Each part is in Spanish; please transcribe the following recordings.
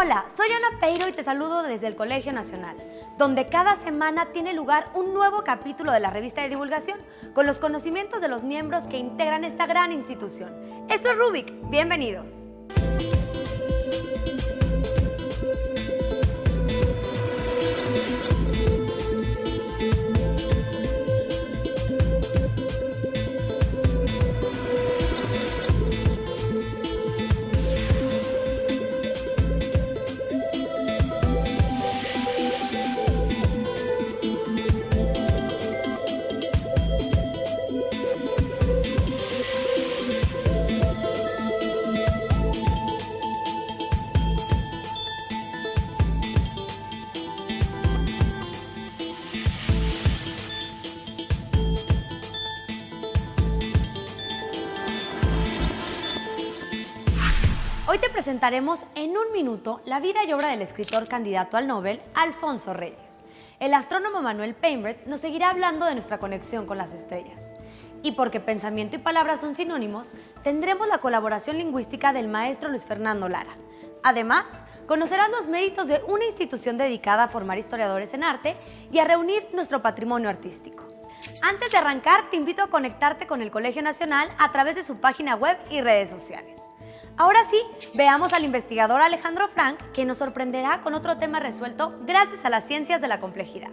Hola, soy Ana Peiro y te saludo desde el Colegio Nacional, donde cada semana tiene lugar un nuevo capítulo de la revista de divulgación con los conocimientos de los miembros que integran esta gran institución. Esto es Rubik, bienvenidos. Hoy te presentaremos en un minuto la vida y obra del escritor candidato al Nobel, Alfonso Reyes. El astrónomo Manuel Peinbert nos seguirá hablando de nuestra conexión con las estrellas. Y porque pensamiento y palabra son sinónimos, tendremos la colaboración lingüística del maestro Luis Fernando Lara. Además, conocerás los méritos de una institución dedicada a formar historiadores en arte y a reunir nuestro patrimonio artístico. Antes de arrancar, te invito a conectarte con el Colegio Nacional a través de su página web y redes sociales. Ahora sí, veamos al investigador Alejandro Frank, que nos sorprenderá con otro tema resuelto gracias a las ciencias de la complejidad.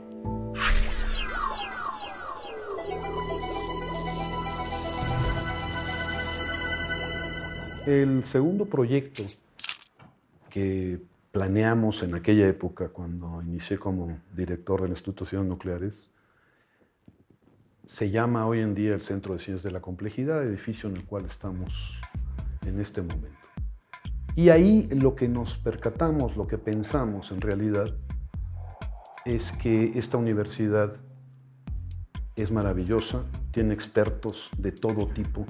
El segundo proyecto que planeamos en aquella época, cuando inicié como director del Instituto de Ciencias Nucleares, se llama hoy en día el Centro de Ciencias de la Complejidad, edificio en el cual estamos en este momento. Y ahí lo que nos percatamos, lo que pensamos en realidad, es que esta universidad es maravillosa, tiene expertos de todo tipo,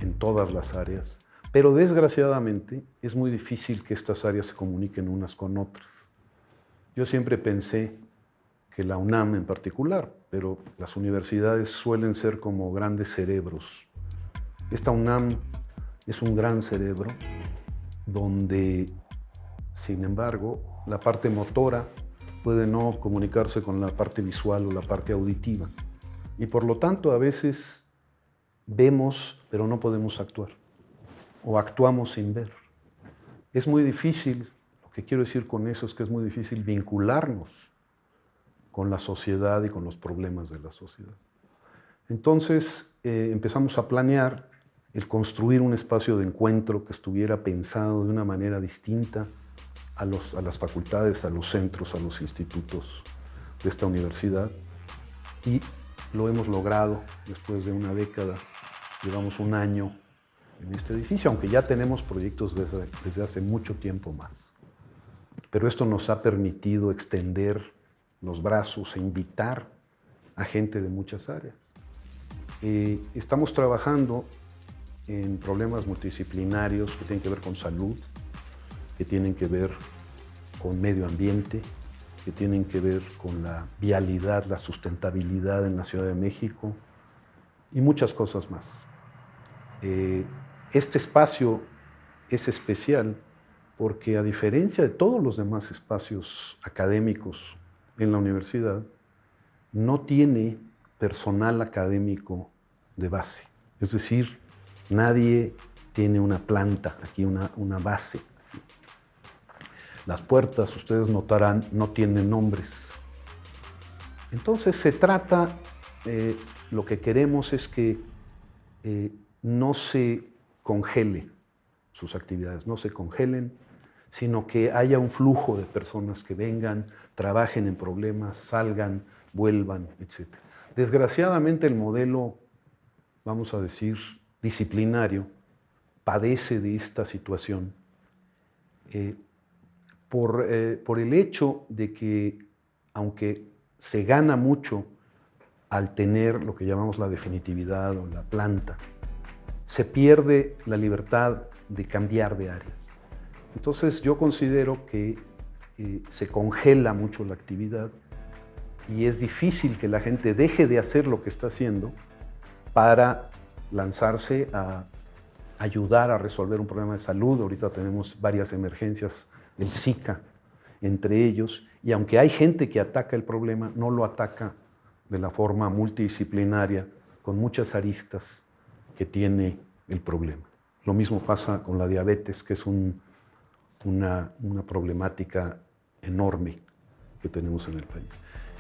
en todas las áreas, pero desgraciadamente es muy difícil que estas áreas se comuniquen unas con otras. Yo siempre pensé que la UNAM en particular, pero las universidades suelen ser como grandes cerebros. Esta UNAM es un gran cerebro donde, sin embargo, la parte motora puede no comunicarse con la parte visual o la parte auditiva. Y por lo tanto, a veces vemos, pero no podemos actuar. O actuamos sin ver. Es muy difícil, lo que quiero decir con eso es que es muy difícil vincularnos con la sociedad y con los problemas de la sociedad. Entonces, empezamos a planear el construir un espacio de encuentro que estuviera pensado de una manera distinta a las facultades, a los centros, a los institutos de esta universidad. Y lo hemos logrado después de una década. Llevamos un año en este edificio, aunque ya tenemos proyectos desde hace mucho tiempo más. Pero esto nos ha permitido extender los brazos e invitar a gente de muchas áreas. Estamos trabajando en problemas multidisciplinarios que tienen que ver con salud, que tienen que ver con medio ambiente, que tienen que ver con la vialidad, la sustentabilidad en la Ciudad de México y muchas cosas más. Este espacio es especial porque, a diferencia de todos los demás espacios académicos en la universidad, no tiene personal académico de base. Es decir, nadie tiene una planta, aquí una base. Las puertas, ustedes notarán, no tienen nombres. Entonces se trata, lo que queremos es que no se congele sus actividades, no se congelen, sino que haya un flujo de personas que vengan, trabajen en problemas, salgan, vuelvan, etc. Desgraciadamente el modelo, vamos a decir, disciplinario, padece de esta situación por el hecho de que, aunque se gana mucho al tener lo que llamamos la definitividad o la planta, se pierde la libertad de cambiar de áreas. Entonces yo considero que se congela mucho la actividad y es difícil que la gente deje de hacer lo que está haciendo para lanzarse a ayudar a resolver un problema de salud. Ahorita tenemos varias emergencias el Zika entre ellos, y aunque hay gente que ataca el problema, no lo ataca de la forma multidisciplinaria, con muchas aristas que tiene el problema. Lo mismo pasa con la diabetes, que es una problemática enorme que tenemos en el país.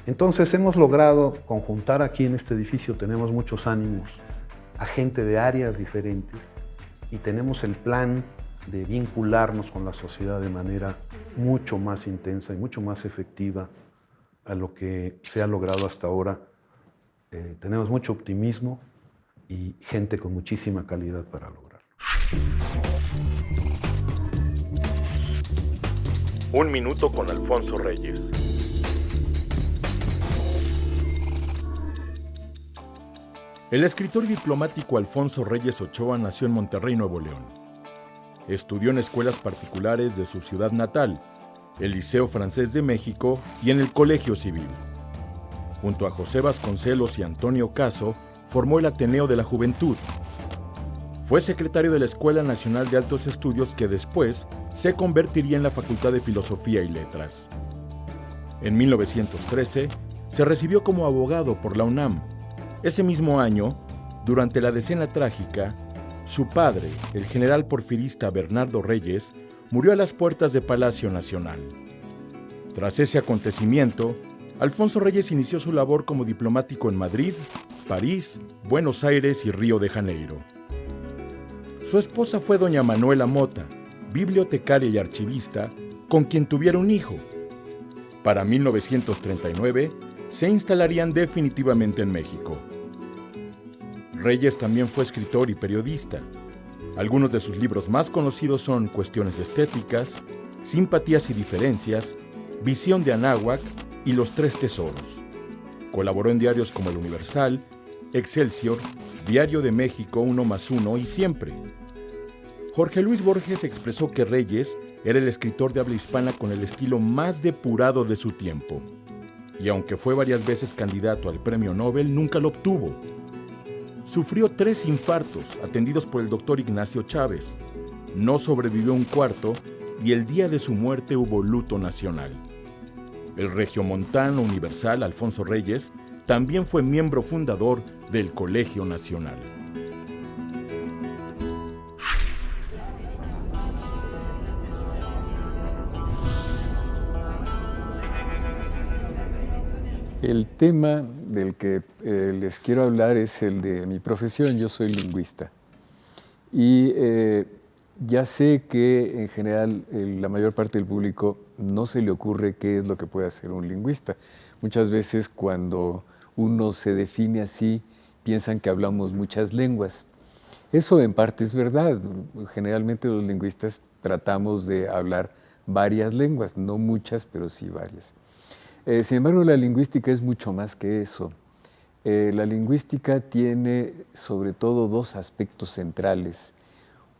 Entonces hemos logrado conjuntar aquí en este edificio, tenemos muchos ánimos, a gente de áreas diferentes, y tenemos el plan de vincularnos con la sociedad de manera mucho más intensa y mucho más efectiva a lo que se ha logrado hasta ahora. Tenemos mucho optimismo y gente con muchísima calidad para lograrlo. Un minuto con Alfonso Reyes. El escritor y diplomático Alfonso Reyes Ochoa nació en Monterrey, Nuevo León. Estudió en escuelas particulares de su ciudad natal, el Liceo Francés de México y en el Colegio Civil. Junto a José Vasconcelos y Antonio Caso, formó el Ateneo de la Juventud. Fue secretario de la Escuela Nacional de Altos Estudios, que después se convertiría en la Facultad de Filosofía y Letras. En 1913, se recibió como abogado por la UNAM. Ese mismo año, durante la Decena Trágica, su padre, el general porfirista Bernardo Reyes, murió a las puertas de Palacio Nacional. Tras ese acontecimiento, Alfonso Reyes inició su labor como diplomático en Madrid, París, Buenos Aires y Río de Janeiro. Su esposa fue doña Manuela Mota, bibliotecaria y archivista, con quien tuvieron un hijo. Para 1939, se instalarían definitivamente en México. Reyes también fue escritor y periodista. Algunos de sus libros más conocidos son Cuestiones Estéticas, Simpatías y Diferencias, Visión de Anáhuac y Los Tres Tesoros. Colaboró en diarios como El Universal, Excelsior, Diario de México, 1+1 y Siempre. Jorge Luis Borges expresó que Reyes era el escritor de habla hispana con el estilo más depurado de su tiempo. Y aunque fue varias veces candidato al Premio Nobel, nunca lo obtuvo. Sufrió 3 infartos atendidos por el doctor Ignacio Chávez. No sobrevivió un cuarto y el día de su muerte hubo luto nacional. El regiomontano universal Alfonso Reyes también fue miembro fundador del Colegio Nacional. El tema del que les quiero hablar es el de mi profesión. Yo soy lingüista y ya sé que en general la mayor parte del público no se le ocurre qué es lo que puede hacer un lingüista. Muchas veces cuando uno se define así, piensan que hablamos muchas lenguas. Eso en parte es verdad. Generalmente los lingüistas tratamos de hablar varias lenguas, no muchas, pero sí varias. Sin embargo, la lingüística es mucho más que eso. La lingüística tiene sobre todo 2 aspectos centrales.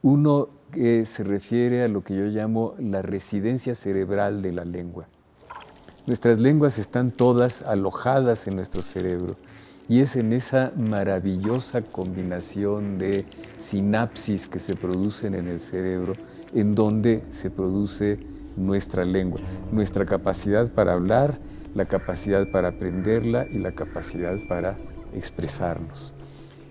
Uno que se refiere a lo que yo llamo la residencia cerebral de la lengua. Nuestras lenguas están todas alojadas en nuestro cerebro y es en esa maravillosa combinación de sinapsis que se producen en el cerebro en donde se produce nuestra lengua, nuestra capacidad para hablar, la capacidad para aprenderla y la capacidad para expresarnos.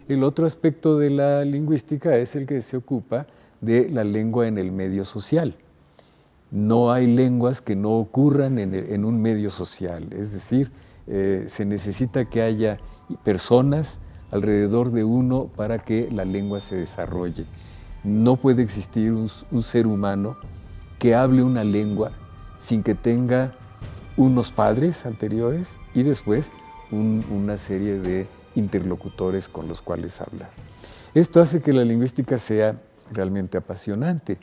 El otro aspecto de la lingüística es el que se ocupa de la lengua en el medio social. No hay lenguas que no ocurran en un medio social, es decir, se necesita que haya personas alrededor de uno para que la lengua se desarrolle. No puede existir un ser humano que hable una lengua sin que tenga unos padres anteriores y después una serie de interlocutores con los cuales hablar. Esto hace que la lingüística sea realmente apasionante,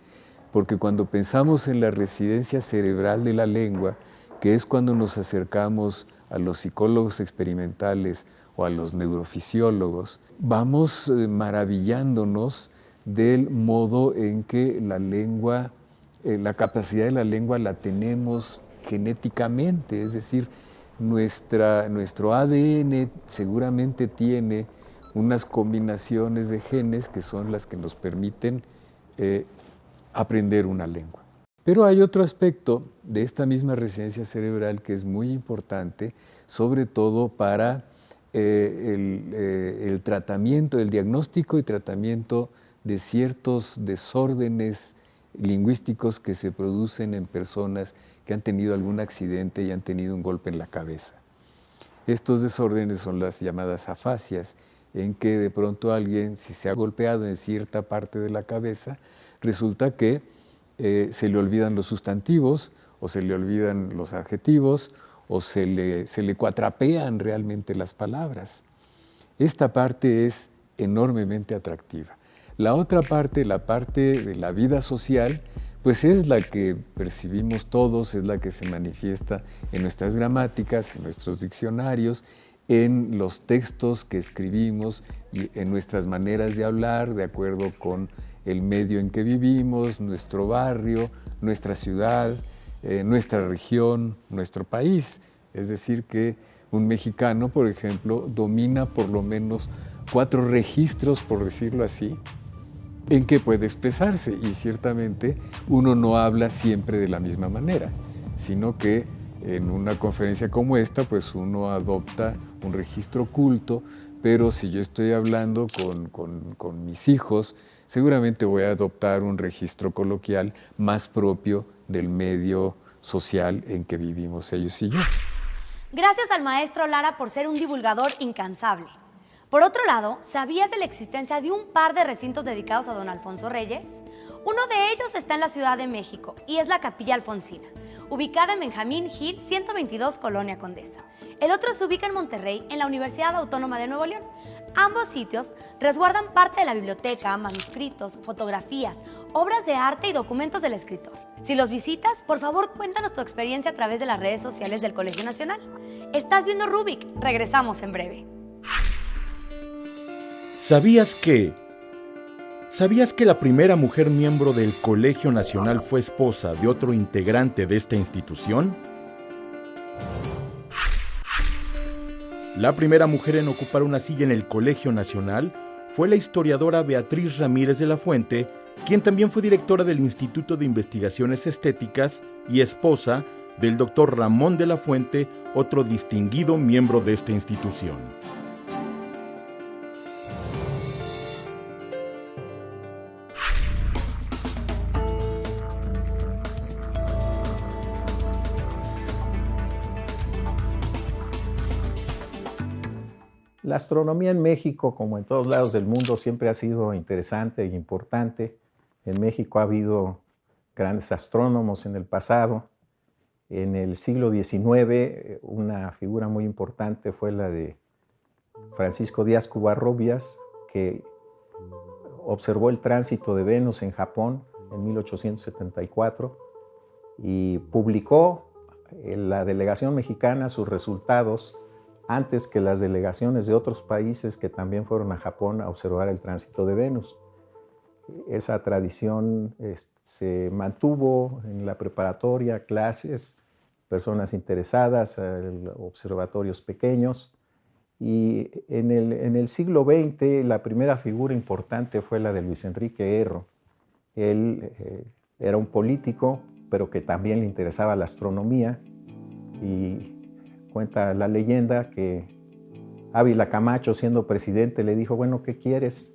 porque cuando pensamos en la residencia cerebral de la lengua, que es cuando nos acercamos a los psicólogos experimentales o a los neurofisiólogos, vamos maravillándonos del modo en que la lengua, la capacidad de la lengua la tenemos genéticamente, es decir, nuestro ADN seguramente tiene unas combinaciones de genes que son las que nos permiten aprender una lengua. Pero hay otro aspecto de esta misma residencia cerebral que es muy importante, sobre todo para el tratamiento, el diagnóstico y tratamiento de ciertos desórdenes lingüísticos que se producen en personas que han tenido algún accidente y han tenido un golpe en la cabeza. Estos desórdenes son las llamadas afasias, en que de pronto alguien, si se ha golpeado en cierta parte de la cabeza, resulta que se le olvidan los sustantivos, o se le olvidan los adjetivos, o se le cuatrapean realmente las palabras. Esta parte es enormemente atractiva. La otra parte, la parte de la vida social, pues es la que percibimos todos, es la que se manifiesta en nuestras gramáticas, en nuestros diccionarios, en los textos que escribimos y en nuestras maneras de hablar, de acuerdo con el medio en que vivimos, nuestro barrio, nuestra ciudad, nuestra región, nuestro país. Es decir, que un mexicano, por ejemplo, domina por lo menos 4 registros, por decirlo así, en que puede expresarse, y ciertamente uno no habla siempre de la misma manera, sino que en una conferencia como esta, pues uno adopta un registro culto, pero si yo estoy hablando con mis hijos, seguramente voy a adoptar un registro coloquial más propio del medio social en que vivimos ellos y yo. Gracias al maestro Lara por ser un divulgador incansable. Por otro lado, ¿sabías de la existencia de un par de recintos dedicados a don Alfonso Reyes? Uno de ellos está en la Ciudad de México y es la Capilla Alfonsina, ubicada en Benjamín Hill 122, Colonia Condesa. El otro se ubica en Monterrey, en la Universidad Autónoma de Nuevo León. Ambos sitios resguardan parte de la biblioteca, manuscritos, fotografías, obras de arte y documentos del escritor. Si los visitas, por favor cuéntanos tu experiencia a través de las redes sociales del Colegio Nacional. Estás viendo Rubik, regresamos en breve. ¿Sabías que la primera mujer miembro del Colegio Nacional fue esposa de otro integrante de esta institución? La primera mujer en ocupar una silla en el Colegio Nacional fue la historiadora Beatriz Ramírez de la Fuente, quien también fue directora del Instituto de Investigaciones Estéticas y esposa del doctor Ramón de la Fuente, otro distinguido miembro de esta institución. La astronomía en México, como en todos lados del mundo, siempre ha sido interesante e importante. En México ha habido grandes astrónomos en el pasado. En el siglo XIX, una figura muy importante fue la de Francisco Díaz Covarrubias, que observó el tránsito de Venus en Japón en 1874 y publicó en la delegación mexicana sus resultados antes que las delegaciones de otros países que también fueron a Japón a observar el tránsito de Venus. Esa tradición se mantuvo en la preparatoria, clases, personas interesadas, observatorios pequeños. Y en el siglo XX la primera figura importante fue la de Luis Enrique Erro. Él era un político, pero que también le interesaba la astronomía, y cuenta la leyenda que Ávila Camacho, siendo presidente, le dijo, bueno, ¿qué quieres?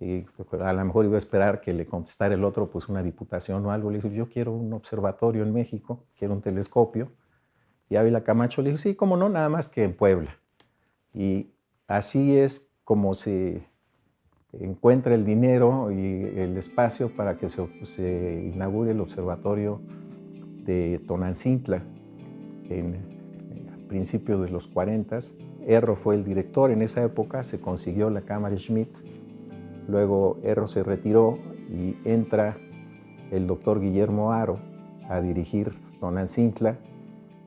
Y a lo mejor iba a esperar que le contestara el otro, pues una diputación o algo. Le dijo, yo quiero un observatorio en México, quiero un telescopio. Y Ávila Camacho le dijo, sí, cómo no, nada más que en Puebla. Y así es como se encuentra el dinero y el espacio para que se inaugure el observatorio de Tonantzintla en principios de los 40. Erro fue el director en esa época, se consiguió la cámara Schmidt, luego Erro se retiró y entra el doctor Guillermo Haro a dirigir Tonantzintla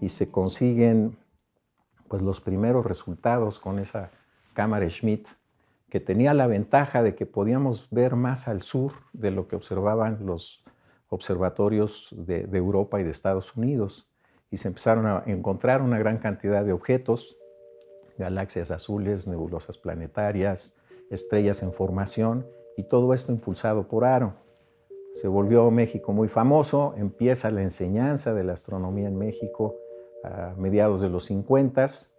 y se consiguen pues, los primeros resultados con esa cámara Schmidt, que tenía la ventaja de que podíamos ver más al sur de lo que observaban los observatorios de Europa y de Estados Unidos. Y se empezaron a encontrar una gran cantidad de objetos, galaxias azules, nebulosas planetarias, estrellas en formación, y todo esto impulsado por Haro. se volvió México muy famoso, empieza la enseñanza de la astronomía en México a mediados de los 50s,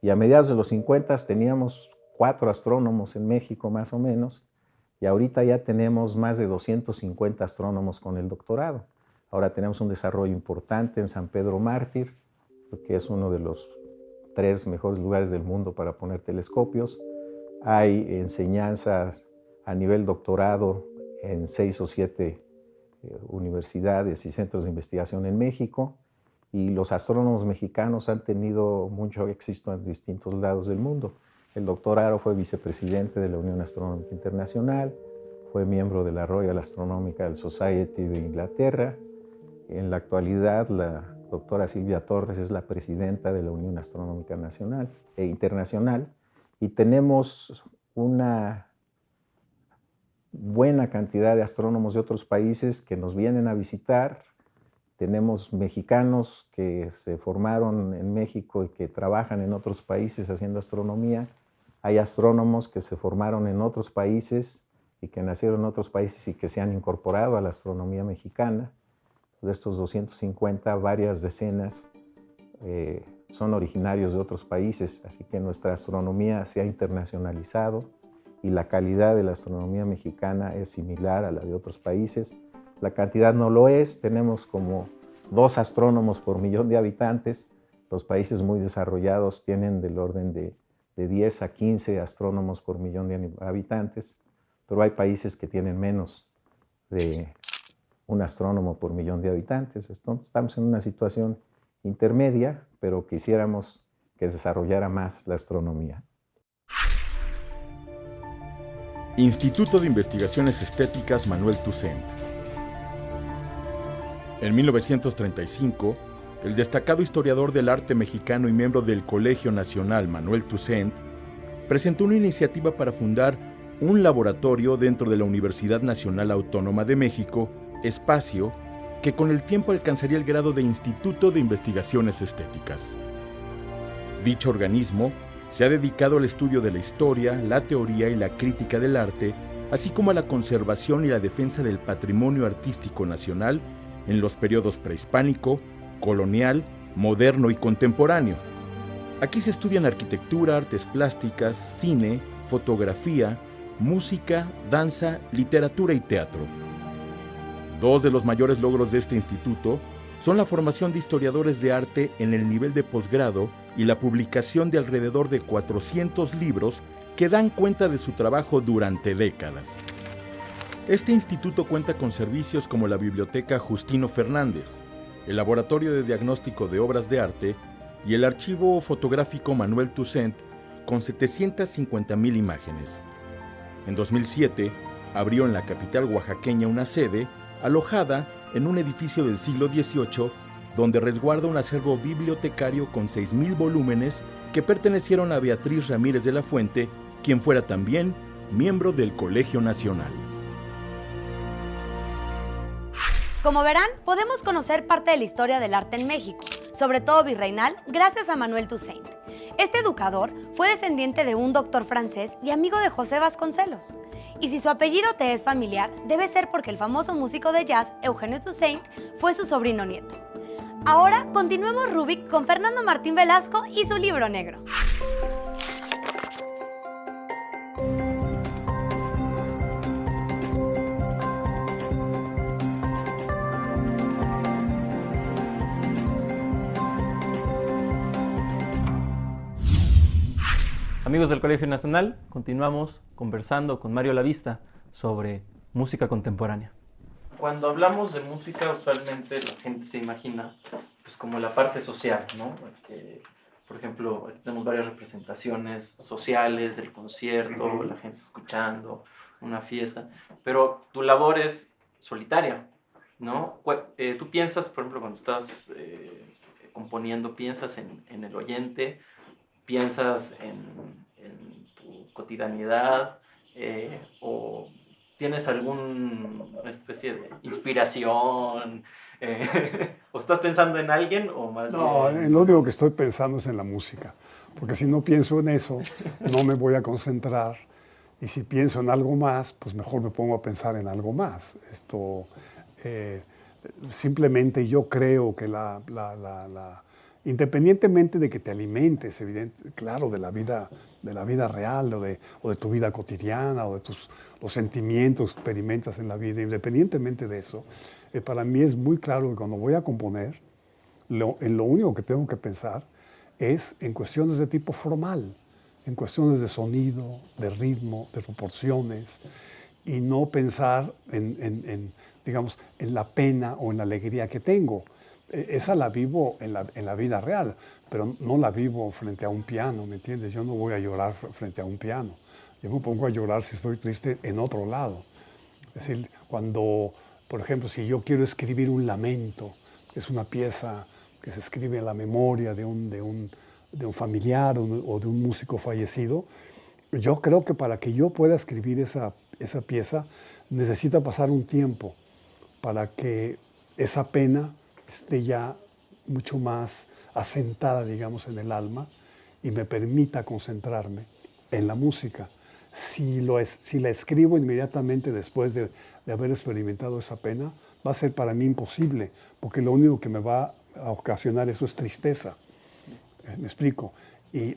y a mediados de los 50s teníamos 4 astrónomos en México más o menos, y ahorita ya tenemos más de 250 astrónomos con el doctorado. Ahora tenemos un desarrollo importante en San Pedro Mártir, que es uno de los 3 mejores lugares del mundo para poner telescopios. Hay enseñanzas a nivel doctorado en 6 o 7 universidades y centros de investigación en México, y los astrónomos mexicanos han tenido mucho éxito en distintos lados del mundo. El doctor Haro fue vicepresidente de la Unión Astronómica Internacional, fue miembro de la Royal Astronomical Society de Inglaterra. En la actualidad, la doctora Silvia Torres es la presidenta de la Unión Astronómica Nacional e Internacional, y tenemos una buena cantidad de astrónomos de otros países que nos vienen a visitar. Tenemos mexicanos que se formaron en México y que trabajan en otros países haciendo astronomía. Hay astrónomos que se formaron en otros países y que nacieron en otros países y que se han incorporado a la astronomía mexicana. De estos 250, varias decenas son originarios de otros países, así que nuestra astronomía se ha internacionalizado y la calidad de la astronomía mexicana es similar a la de otros países. La cantidad no lo es, tenemos como 2 astrónomos por millón de habitantes. Los países muy desarrollados tienen del orden de 10 a 15 astrónomos por millón de habitantes, pero hay países que tienen menos de un astrónomo por millón de habitantes. Estamos en una situación intermedia, pero quisiéramos que se desarrollara más la astronomía. Instituto de Investigaciones Estéticas Manuel Toussaint. En 1935, el destacado historiador del arte mexicano y miembro del Colegio Nacional Manuel Toussaint presentó una iniciativa para fundar un laboratorio dentro de la Universidad Nacional Autónoma de México, espacio que con el tiempo alcanzaría el grado de Instituto de Investigaciones Estéticas. Dicho organismo se ha dedicado al estudio de la historia, la teoría y la crítica del arte, así como a la conservación y la defensa del patrimonio artístico nacional en los periodos prehispánico, colonial, moderno y contemporáneo. Aquí se estudian arquitectura, artes plásticas, cine, fotografía, música, danza, literatura y teatro. 2 de los mayores logros de este instituto son la formación de historiadores de arte en el nivel de posgrado y la publicación de alrededor de 400 libros que dan cuenta de su trabajo durante décadas. Este instituto cuenta con servicios como la Biblioteca Justino Fernández, el Laboratorio de Diagnóstico de Obras de Arte y el Archivo Fotográfico Manuel Toussaint con 750,000 imágenes. En 2007, abrió en la capital oaxaqueña una sede alojada en un edificio del siglo XVIII donde resguarda un acervo bibliotecario con 6,000 volúmenes que pertenecieron a Beatriz Ramírez de la Fuente, quien fuera también miembro del Colegio Nacional. Como verán, podemos conocer parte de la historia del arte en México, sobre todo virreinal, gracias a Manuel Toussaint. Este educador fue descendiente de un doctor francés y amigo de José Vasconcelos. Y si su apellido te es familiar, debe ser porque el famoso músico de jazz Eugenio Toussaint fue su sobrino nieto. Ahora continuemos Rubik con Fernando Martín Velasco y su libro negro. Amigos del Colegio Nacional, continuamos conversando con Mario Lavista sobre música contemporánea. Cuando hablamos de música, usualmente la gente se imagina pues, como la parte social, ¿no? Por ejemplo, tenemos varias representaciones sociales del concierto, la gente escuchando, una fiesta, pero tu labor es solitaria, ¿no? Tú piensas, por ejemplo, cuando estás componiendo, piensas en el oyente, piensas en tu cotidianidad o tienes alguna especie de inspiración o estás pensando en alguien o más No, bien... lo único que estoy pensando es en la música, porque si no pienso en eso no me voy a concentrar Y si pienso en algo más, pues mejor me pongo a pensar en algo más. Simplemente yo creo que independientemente de que te alimentes, claro, de la vida real o de tu vida cotidiana o de los sentimientos que experimentas en la vida, independientemente de eso, para mí es muy claro que cuando voy a componer, en lo único que tengo que pensar es en cuestiones de tipo formal, en cuestiones de sonido, de ritmo, de proporciones, y no pensar digamos, en la pena o en la alegría que tengo. Esa la vivo en la vida real, pero no la vivo frente a un piano, ¿me entiendes? Yo no voy a llorar frente a un piano. Yo me pongo a llorar si estoy triste en otro lado. Es decir, cuando, por ejemplo, si yo quiero escribir un lamento, que es una pieza que se escribe en la memoria de un familiar o de un músico fallecido, yo creo que para que yo pueda escribir esa pieza necesita pasar un tiempo para que esa pena esté ya mucho más asentada, digamos, en el alma y me permita concentrarme en la música. Si la escribo inmediatamente después de haber experimentado esa pena, va a ser para mí imposible, porque lo único que me va a ocasionar eso es tristeza. ¿Me explico?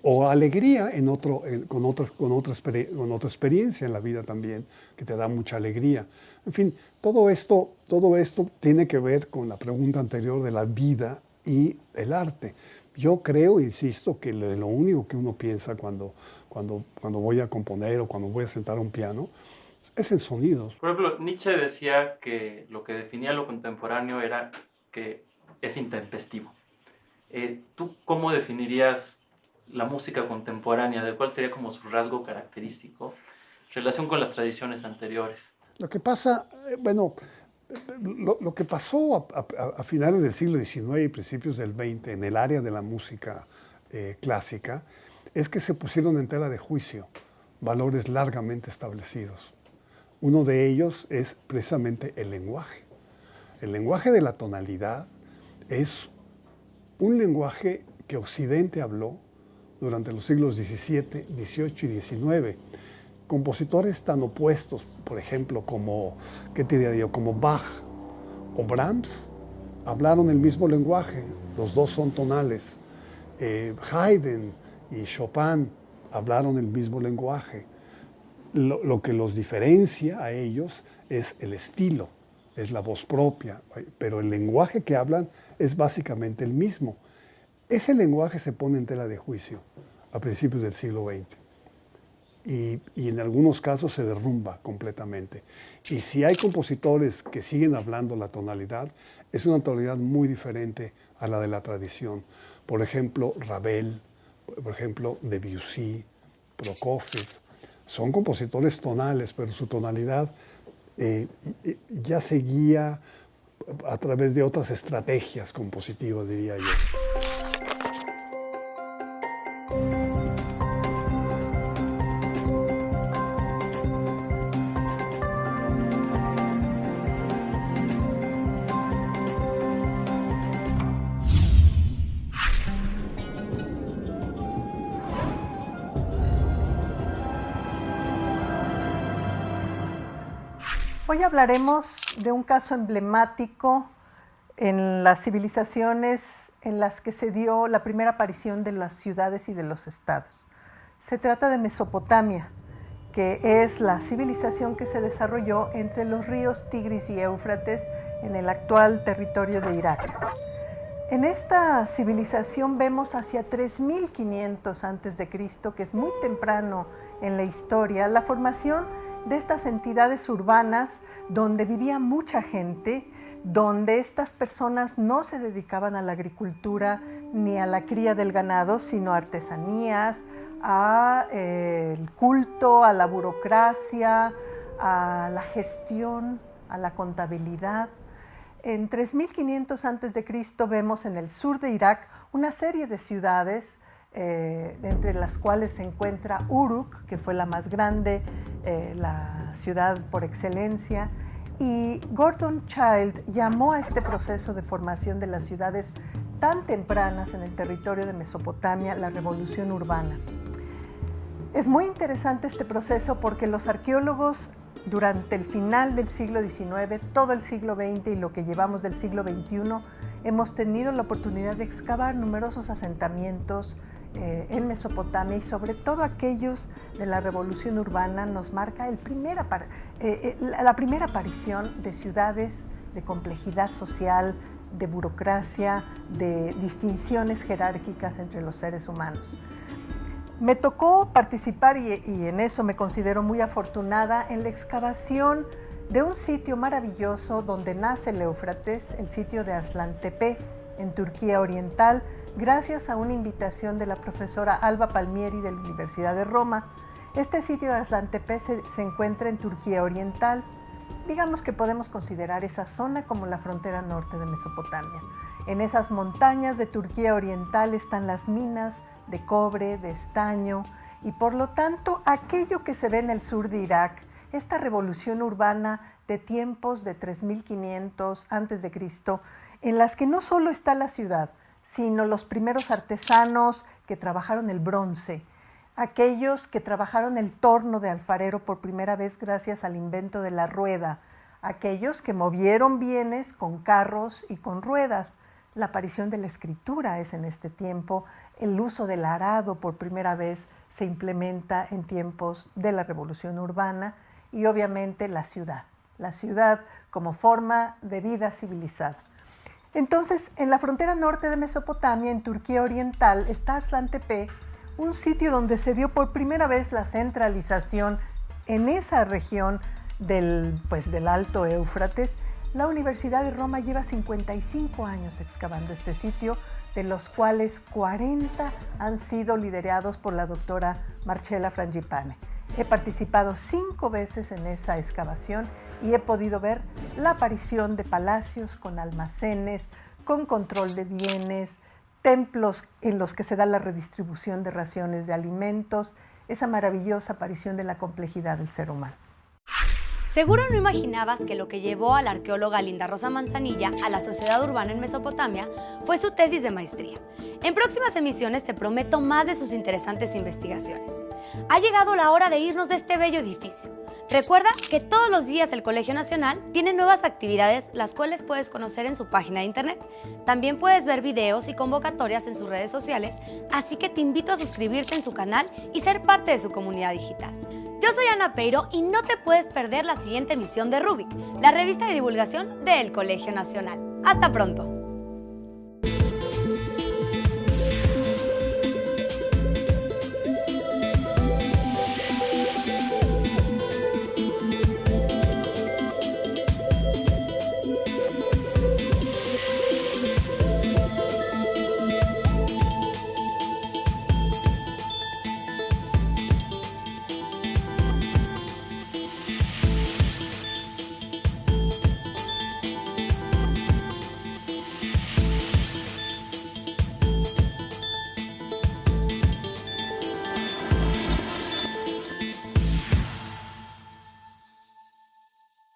O alegría con otra experiencia en la vida también, que te da mucha alegría. En fin, todo esto tiene que ver con la pregunta anterior de la vida y el arte. Yo creo, insisto, que lo único que uno piensa cuando voy a componer o cuando voy a sentar un piano es en sonidos. Por ejemplo, Nietzsche decía que lo que definía lo contemporáneo era que es intempestivo. ¿Tú cómo definirías la música contemporánea? ¿De cuál sería como su rasgo característico en relación con las tradiciones anteriores? Lo que pasa, lo que pasó a finales del siglo XIX y principios del XX en el área de la música clásica es que se pusieron en tela de juicio valores largamente establecidos. Uno de ellos es precisamente el lenguaje. El lenguaje de la tonalidad es un lenguaje que Occidente habló durante los siglos XVII, XVIII y XIX. Compositores tan opuestos, por ejemplo, como Bach o Brahms, hablaron el mismo lenguaje, los dos son tonales. Haydn y Chopin hablaron el mismo lenguaje. Lo que los diferencia a ellos es el estilo, es la voz propia, pero el lenguaje que hablan es básicamente el mismo. Ese lenguaje se pone en tela de juicio a principios del siglo XX y en algunos casos se derrumba completamente. Y si hay compositores que siguen hablando la tonalidad, es una tonalidad muy diferente a la de la tradición. Por ejemplo, Ravel, por ejemplo, Debussy, Prokofiev, son compositores tonales, pero su tonalidad ya seguía a través de otras estrategias compositivas, diría yo. Hoy hablaremos de un caso emblemático en las civilizaciones en las que se dio la primera aparición de las ciudades y de los estados. Se trata de Mesopotamia, que es la civilización que se desarrolló entre los ríos Tigris y Éufrates en el actual territorio de Irak. En esta civilización vemos hacia 3500 a.C., que es muy temprano en la historia, la formación de estas entidades urbanas donde vivía mucha gente, donde estas personas no se dedicaban a la agricultura ni a la cría del ganado, sino a artesanías, al culto, a la burocracia, a la gestión, a la contabilidad. En 3500 a.C. vemos en el sur de Irak una serie de ciudades, entre las cuales se encuentra Uruk, que fue la más grande, la ciudad por excelencia, y Gordon Childe llamó a este proceso de formación de las ciudades tan tempranas en el territorio de Mesopotamia la revolución urbana. Es muy interesante este proceso porque los arqueólogos durante el final del siglo XIX, todo el siglo XX y lo que llevamos del siglo XXI, hemos tenido la oportunidad de excavar numerosos asentamientos en Mesopotamia y sobre todo aquellos de la revolución urbana. Nos marca la primera aparición de ciudades de complejidad social, de burocracia, de distinciones jerárquicas entre los seres humanos. Me tocó participar, y en eso me considero muy afortunada, en la excavación de un sitio maravilloso donde nace el Éufrates, el sitio de Arslan-Tepe, en Turquía Oriental, gracias a una invitación de la profesora Alba Palmieri de la Universidad de Roma. Este sitio de Arslan-Tepe se encuentra en Turquía Oriental. Digamos que podemos considerar esa zona como la frontera norte de Mesopotamia. En esas montañas de Turquía Oriental están las minas de cobre, de estaño, y por lo tanto aquello que se ve en el sur de Irak, esta revolución urbana de tiempos de 3500 a.C., en las que no solo está la ciudad, sino los primeros artesanos que trabajaron el bronce, aquellos que trabajaron el torno de alfarero por primera vez gracias al invento de la rueda, aquellos que movieron bienes con carros y con ruedas. La aparición de la escritura es en este tiempo, el uso del arado por primera vez se implementa en tiempos de la revolución urbana y obviamente la ciudad como forma de vida civilizada. Entonces, en la frontera norte de Mesopotamia, en Turquía Oriental, está Arslan-Tepe, un sitio donde se dio por primera vez la centralización en esa región del Alto Éufrates. La Universidad de Roma lleva 55 años excavando este sitio, de los cuales 40 han sido liderados por la doctora Marcella Frangipane. He participado 5 veces en esa excavación y he podido ver la aparición de palacios con almacenes, con control de bienes, templos en los que se da la redistribución de raciones de alimentos, esa maravillosa aparición de la complejidad del ser humano. Seguro no imaginabas que lo que llevó a la arqueóloga Linda Rosa Manzanilla a la sociedad urbana en Mesopotamia fue su tesis de maestría. En próximas emisiones te prometo más de sus interesantes investigaciones. Ha llegado la hora de irnos de este bello edificio. Recuerda que todos los días el Colegio Nacional tiene nuevas actividades, las cuales puedes conocer en su página de internet. También puedes ver videos y convocatorias en sus redes sociales, así que te invito a suscribirte en su canal y ser parte de su comunidad digital. Yo soy Ana Peiro y no te puedes perder la siguiente emisión de Rubik, la revista de divulgación del Colegio Nacional. ¡Hasta pronto!